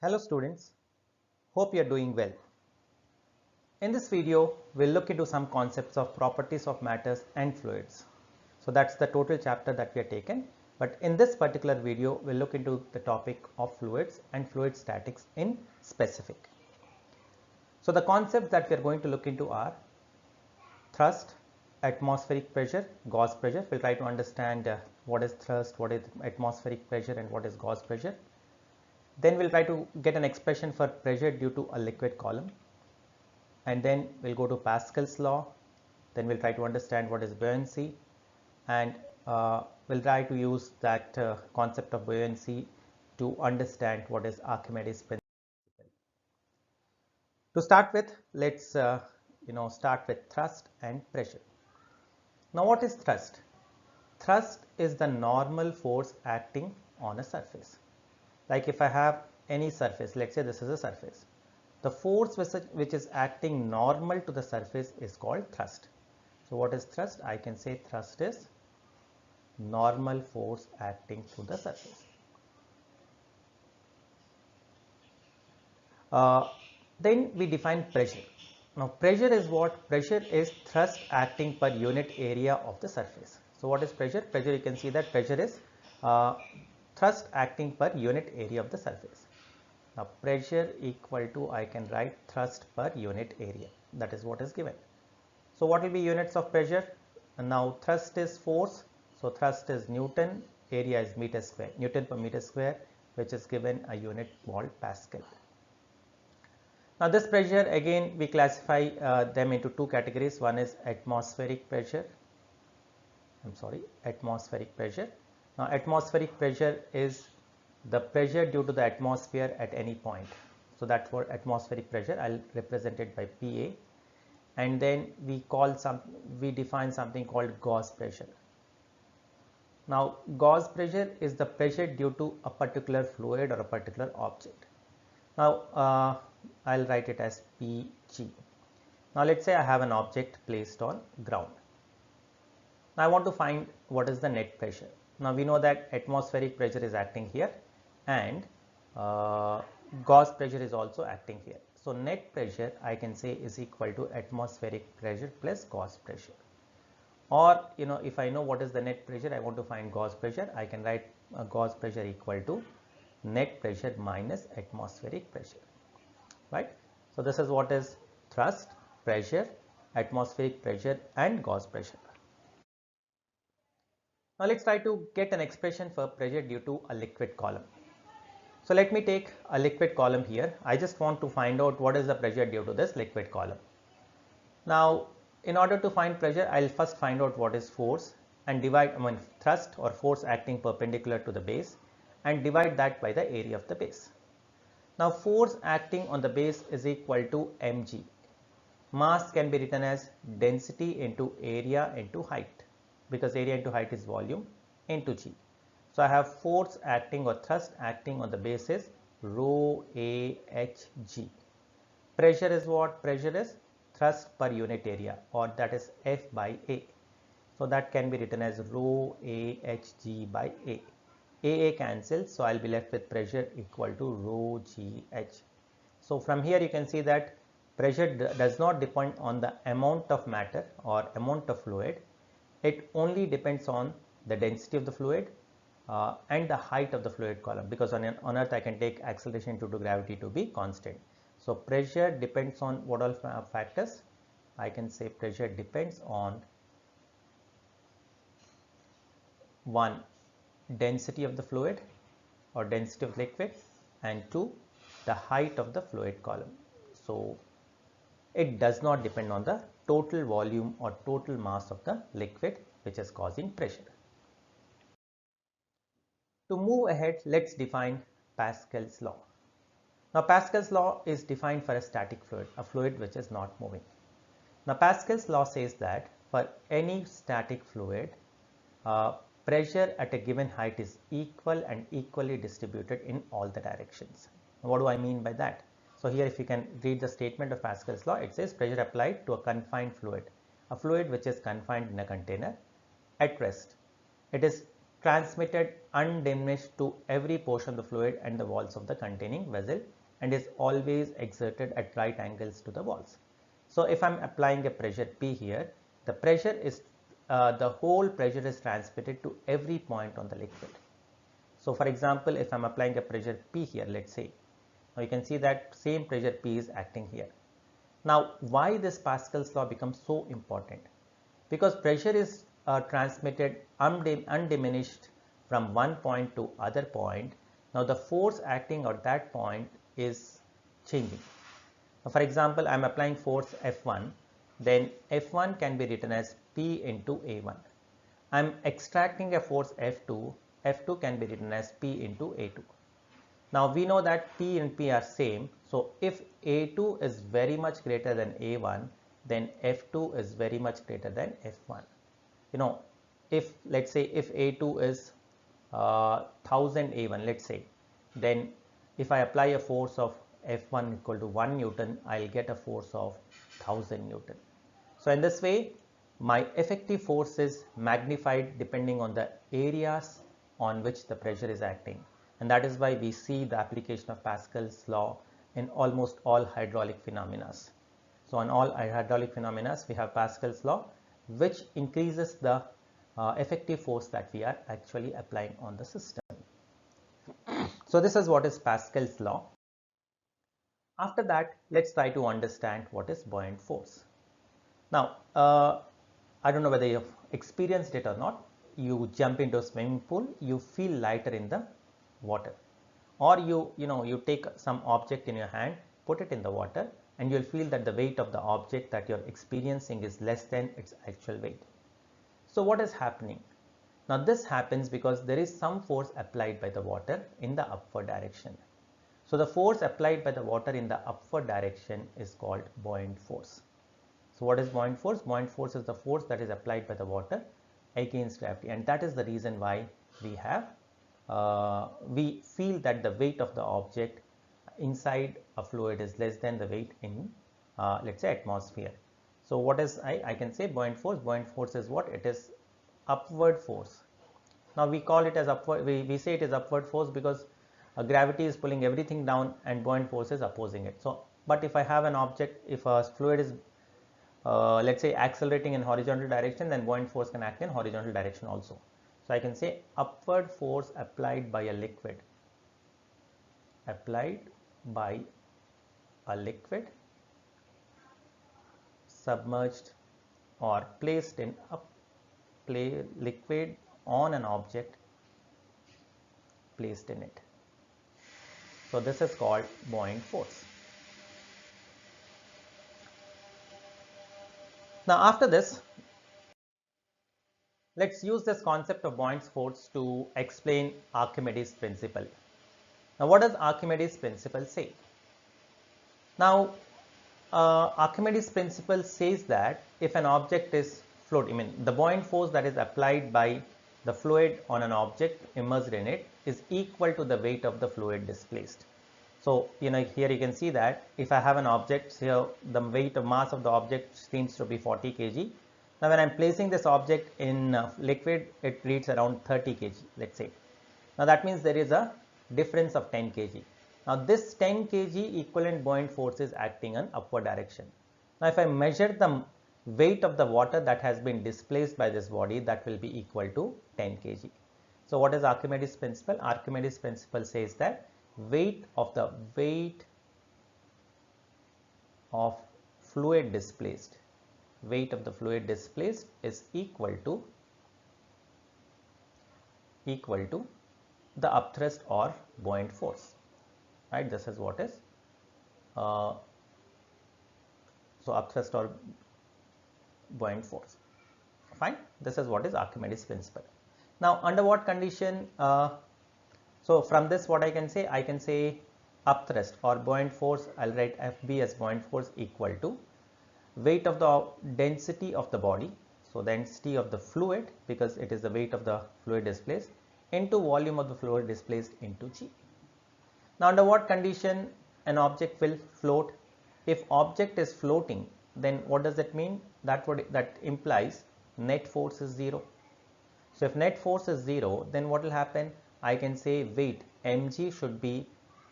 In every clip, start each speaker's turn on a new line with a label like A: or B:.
A: Hello students, hope you are doing well. In this video, we'll look into some concepts of properties of matters and fluids. So that's the total chapter that we have taken. But in this particular video, we'll look into the topic of fluids and fluid statics in specific. So the concepts that we are going to look into are thrust, atmospheric pressure, gauge pressure. We'll try to understand what is thrust, what is atmospheric pressure and what is gauge pressure. Then we'll try to get an expression for pressure due to a liquid column. And then we'll go to Pascal's law. Then we'll try to understand what is buoyancy. And we'll try to use that concept of buoyancy to understand what is Archemedis principle. To start with, let's start with thrust and pressure. Now what is thrust? Thrust is the normal force acting on a surface. Like if I have any surface, let's say this is a surface. The force which is acting normal to the surface is called thrust. So what is thrust? I can say thrust is normal force acting to the surface. Then we define pressure. Now pressure is what? Pressure is thrust acting per unit area of the surface. So what is pressure? Pressure, you can see that pressure is thrust acting per unit area of the surface. Now pressure equal to, I can write thrust per unit area. That is what is given. So what will be units of pressure? And now thrust is force. So thrust is Newton, area is meter square, Newton per meter square, which is given a unit called Pascal. Now this pressure, again we classify them into two categories. One is atmospheric pressure. Atmospheric pressure. Now atmospheric pressure is the pressure due to the atmosphere at any point. So that's for atmospheric pressure. I'll represent it by PA. And then we define something called gauge pressure. Now gauge pressure is the pressure due to a particular fluid or a particular object. Now I'll write it as PG. Now let's say I have an object placed on ground. Now I want to find what is the net pressure. Now we know that atmospheric pressure is acting here and gauge pressure is also acting here. So net pressure I can say is equal to atmospheric pressure plus gauge pressure. Or if I know what is the net pressure, I want to find gauge pressure, I can write gauge pressure equal to net pressure minus atmospheric pressure, right? So this is what is thrust, pressure, atmospheric pressure and gauge pressure. Now let's try to get an expression for pressure due to a liquid column. So let me take a liquid column here. I just want to find out what is the pressure due to this liquid column. Now in order to find pressure, I'll first find out what is force and divide thrust or force acting perpendicular to the base and divide that by the area of the base. Now force acting on the base is equal to mg. Mass can be written as density into area into height, because area into height is volume into g. So I have force acting or thrust acting on the base is rho a h g. Pressure is what? Pressure is thrust per unit area, or that is F by A. So that can be written as rho a h g by A. A cancels, so I'll be left with pressure equal to rho g h. So from here you can see that pressure does not depend on the amount of matter or amount of fluid. It only depends on the density of the fluid and the height of the fluid column, because on Earth I can take acceleration due to gravity to be constant. So pressure depends on what all factors? I can say pressure depends on 1. Density of the fluid or density of liquid, and 2. The height of the fluid column. So it does not depend on the total volume or total mass of the liquid which is causing pressure. To move ahead, let's define Pascal's law. Now Pascal's law is defined for a static fluid, a fluid which is not moving. Now Pascal's law says that for any static fluid, pressure at a given height is equal and equally distributed in all the directions. What do I mean by that? So here if you can read the statement of Pascal's law, it says pressure applied to a confined fluid, a fluid which is confined in a container at rest. It is transmitted undiminished to every portion of the fluid and the walls of the containing vessel and is always exerted at right angles to the walls. So if I'm applying a pressure P here, the pressure is the whole pressure is transmitted to every point on the liquid. So for example, if I'm applying a pressure P here, let's say, now you can see that same pressure P is acting here. Now why this Pascal's law becomes so important? Because pressure is transmitted undiminished from one point to other point. Now the force acting at that point is changing. Now, for example, I am applying force F1, then F1 can be written as P into A1. I am extracting a force F2, F2 can be written as P into A2. Now we know that P and P are same, so if A2 is very much greater than A1, then F2 is very much greater than F1. You know, if let's say if A2 is 1000 A1, let's say, then if I apply a force of F1 equal to 1 Newton, I'll get a force of 1000 Newton. So in this way, my effective force is magnified depending on the areas on which the pressure is acting. And that is why we see the application of Pascal's law in almost all hydraulic phenomena. So on all hydraulic phenomena, we have Pascal's law, which increases the effective force that we are actually applying on the system. So this is what is Pascal's law. After that, let's try to understand what is buoyant force. Now, I don't know whether you have experienced it or not. You jump into a swimming pool, you feel lighter in the water, or you take some object in your hand, put it in the water, and you'll feel that the weight of the object that you're experiencing is less than its actual weight. So what is happening? Now this happens because there is some force applied by the water in the upward direction. So the force applied by the water in the upward direction is called buoyant force. So what is buoyant force? Buoyant force is the force that is applied by the water against gravity, and that is the reason why we feel that the weight of the object inside a fluid is less than the weight in let's say atmosphere. So what is I can say buoyant force? Buoyant force is what? It is upward force. Now we call it as upward, we say it is upward force because gravity is pulling everything down and buoyant force is opposing it. So but if I have an object, if a fluid is let's say accelerating in horizontal direction, then buoyant force can act in horizontal direction also. So I can say upward force applied by a liquid, submerged or placed in a liquid on an object placed in it. So this is called buoyant force. Now after this, let's use this concept of buoyant force to explain Archemedis principle. Now what does Archemedis principle say? Now Archemedis principle says that if an object is floating, the buoyant force that is applied by the fluid on an object immersed in it is equal to the weight of the fluid displaced. So here you can see that if I have an object here, the weight of mass of the object seems to be 40 kg. Now when I am placing this object in liquid, it reads around 30 kg, let's say. Now that means there is a difference of 10 kg. Now this 10 kg equivalent buoyant force is acting in upward direction. Now if I measure the weight of the water that has been displaced by this body, that will be equal to 10 kg. So what is Archemedis principle? Archemedis principle says that weight of fluid displaced is equal to the upthrust or buoyant force, right? This is what is so upthrust or buoyant force. Fine, this is what is Archemedis principle. Now under what condition, so from this what I can say upthrust or buoyant force, I'll write FB as buoyant force equal to weight of the density of the body, so the density of the fluid, because it is the weight of the fluid displaced, into volume of the fluid displaced into G. Now under what condition an object will float? If object is floating, then what does that mean? That implies net force is 0. So if net force is 0, then what will happen? I can say weight mg should be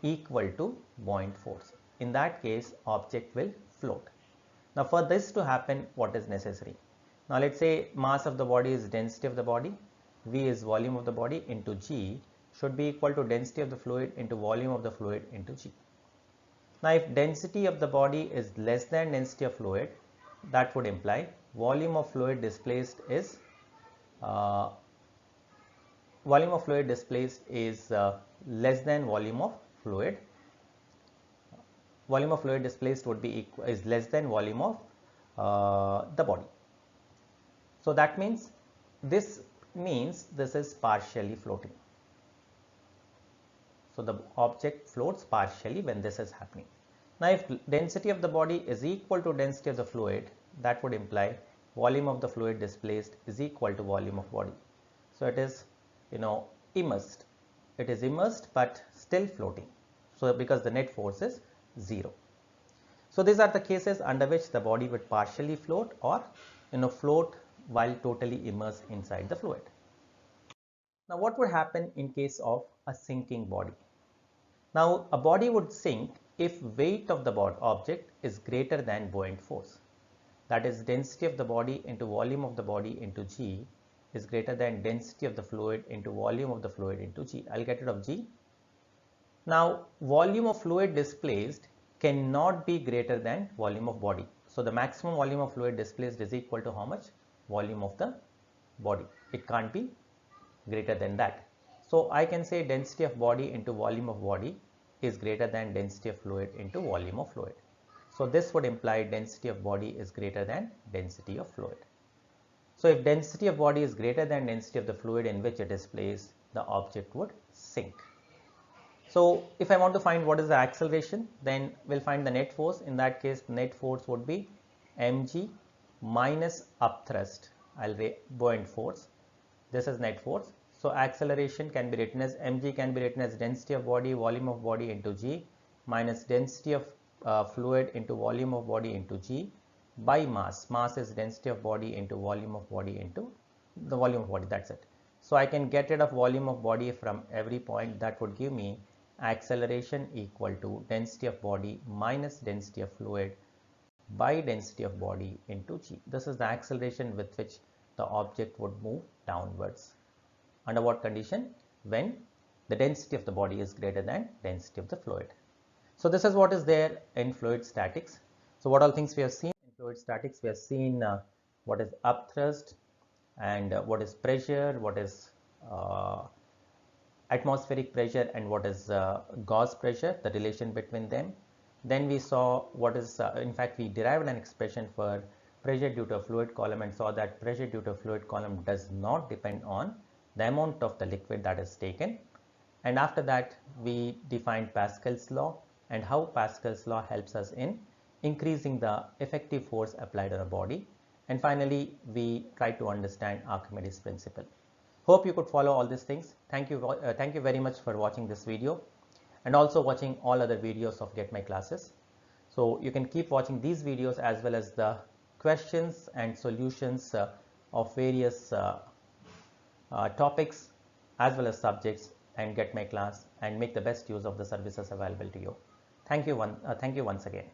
A: equal to buoyant force. In that case, object will float. Now for this to happen, what is necessary? Now let's say mass of the body is density of the body, V is volume of the body into G should be equal to density of the fluid into volume of the fluid into G. Now if density of the body is less than density of fluid, that would imply volume of fluid displaced is less than volume of fluid. Volume of fluid displaced would be less than volume of the body. So that means this is partially floating. So the object floats partially when this is happening. Now if density of the body is equal to density of the fluid, that would imply volume of the fluid displaced is equal to volume of body. So it is immersed. It is immersed but still floating. So because the net force is 0. So these are the cases under which the body would partially float or float while totally immersed inside the fluid. Now what would happen in case of a sinking body? Now a body would sink if weight of the object is greater than buoyant force. That is, density of the body into volume of the body into G is greater than density of the fluid into volume of the fluid into G. I'll get rid of G. Now volume of fluid displaced cannot be greater than volume of body. So the maximum volume of fluid displaced is equal to how much? Volume of the body. It can't be greater than that. So I can say density of body into volume of body is greater than density of fluid into volume of fluid. So this would imply density of body is greater than density of fluid. So if density of body is greater than density of the fluid in which it is placed, the object would sink. So if I want to find what is the acceleration, then we'll find the net force. In that case, net force would be mg minus upthrust. Buoyant force. This is net force. So acceleration can be written as mg can be written as density of body, volume of body into G minus density of fluid into volume of body into G by mass. Mass is density of body into volume of body into the volume of body. That's it. So I can get rid of volume of body from every point. That would give me acceleration equal to density of body minus density of fluid by density of body into G. This is the acceleration with which the object would move downwards. Under what condition? When the density of the body is greater than density of the fluid. So this is what is there in fluid statics. So what all things we have seen in fluid statics? We have seen what is upthrust and what is pressure, what is atmospheric pressure and what is gauge pressure, the relation between them. Then we saw what is, in fact, we derived an expression for pressure due to a fluid column and saw that pressure due to a fluid column does not depend on the amount of the liquid that is taken. And after that, we defined Pascal's law and how Pascal's law helps us in increasing the effective force applied on a body. And finally, we tried to understand Archemedis principle. Hope you could follow all these things. Thank you very much for watching this video and also watching all other videos of Get My Classes. So you can keep watching these videos as well as the questions and solutions of various topics as well as subjects and Get My Class and make the best use of the services available to you. Thank you once again.